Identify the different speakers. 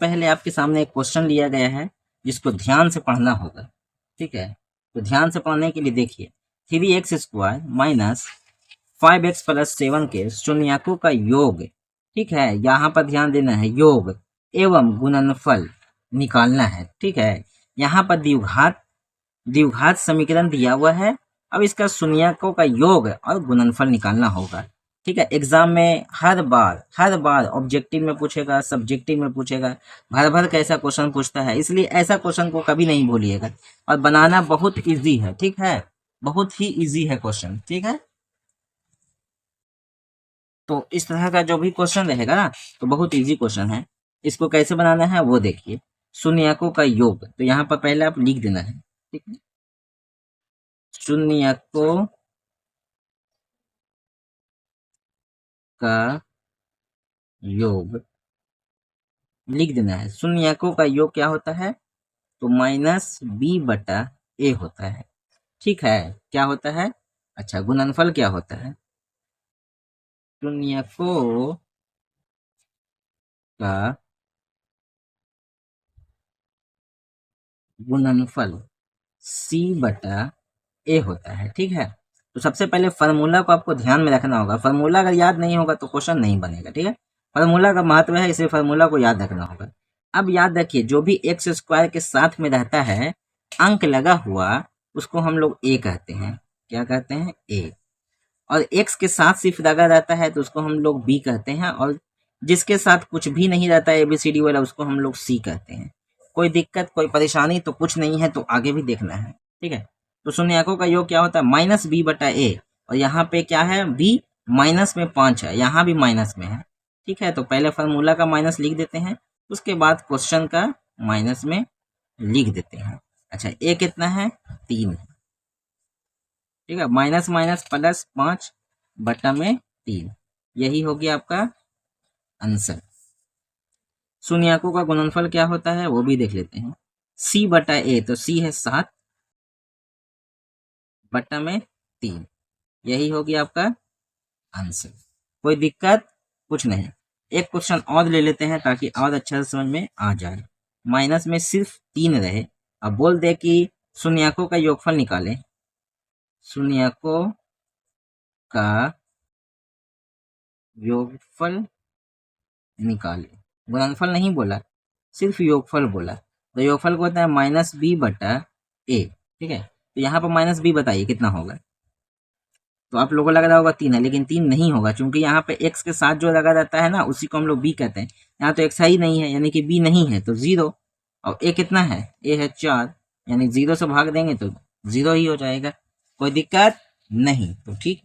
Speaker 1: पहले आपके सामने एक क्वेश्चन लिया गया है जिसको ध्यान से पढ़ना होगा, ठीक है। तो ध्यान से पढ़ने के लिए देखिए, 3x² माइनस 5x प्लस 7 के शून्यकों का योग, ठीक है, यहाँ पर ध्यान देना है, योग एवं गुणनफल निकालना है, ठीक है। यहाँ पर द्विघात समीकरण दिया हुआ है। अब इसका शून्यकों का योग और गुणनफल निकालना होगा, ठीक है। एग्जाम में हर बार ऑब्जेक्टिव में पूछेगा, सब्जेक्टिव में पूछेगा, भर भर का ऐसा क्वेश्चन पूछता है, इसलिए ऐसा क्वेश्चन को कभी नहीं भूलिएगा। और बनाना बहुत इजी है, ठीक है, बहुत ही इजी है क्वेश्चन, ठीक है। तो इस तरह का जो भी क्वेश्चन रहेगा ना, तो बहुत इजी क्वेश्चन है। इसको कैसे बनाना है वो देखिए, शून्यकों का योग, तो यहाँ पर पहले आप लिख देना है, ठीक है। शून्यकों का योग लिख देना है। शून्यकों का योग क्या होता है, तो -b/a होता है, ठीक है। क्या होता है, अच्छा, गुणनफल क्या होता है, शून्यकों का गुणनफल c/a होता है, ठीक है। तो सबसे पहले फार्मूला को आपको ध्यान में रखना होगा। फार्मूला अगर याद नहीं होगा तो क्वेश्चन नहीं बनेगा, ठीक है। फार्मूला का महत्व है, इसलिए फार्मूला को याद रखना होगा। अब याद रखिए, जो भी x² के साथ में रहता है अंक लगा हुआ, उसको हम लोग a कहते हैं। क्या कहते हैं, a। और x के साथ सिर्फ लगा रहता है तो उसको हम लोग b कहते हैं, और जिसके साथ कुछ भी नहीं रहता है ABCD वाला, उसको हम लोग c कहते हैं। कोई दिक्कत, कोई परेशानी तो कुछ नहीं है, तो आगे भी देखना है, ठीक है। तो शून्यकों का योग क्या होता है, -b/a, और यहाँ पे क्या है, b माइनस में 5 है, यहाँ भी माइनस में है, ठीक है। तो पहले फार्मूला का माइनस लिख देते हैं, उसके बाद क्वेश्चन का माइनस में लिख देते हैं। अच्छा, a कितना है, 3 है, ठीक है। माइनस माइनस प्लस 5/3, यही हो गया आपका आंसर। शून्यकों का गुणनफल क्या होता है वो भी देख लेते हैं, c/a, तो c है 7/3, यही हो गया आपका आंसर। कोई दिक्कत, कुछ नहीं। एक क्वेश्चन और ले लेते हैं ताकि और अच्छा से समझ में आ जाए। माइनस में सिर्फ 3 रहे, अब बोल दे कि शून्यकों का योगफल निकालें। शून्यकों का योगफल निकालें, गुणनफल नहीं बोला, सिर्फ योगफल बोला। तो योगफल को होता है -b/a, ठीक है। तो यहाँ पर -b बताइए कितना होगा। तो आप लोगों को लग रहा होगा 3 है, लेकिन 3 नहीं होगा, क्योंकि यहाँ पे x के साथ जो लगा रहता है ना, उसी को हम लोग b कहते हैं। यहाँ तो x है ही नहीं है, यानी कि b नहीं है, तो 0। और a कितना है, a है 4, यानी 0 से भाग देंगे तो 0 ही हो जाएगा। कोई दिक्कत नहीं, तो ठीक।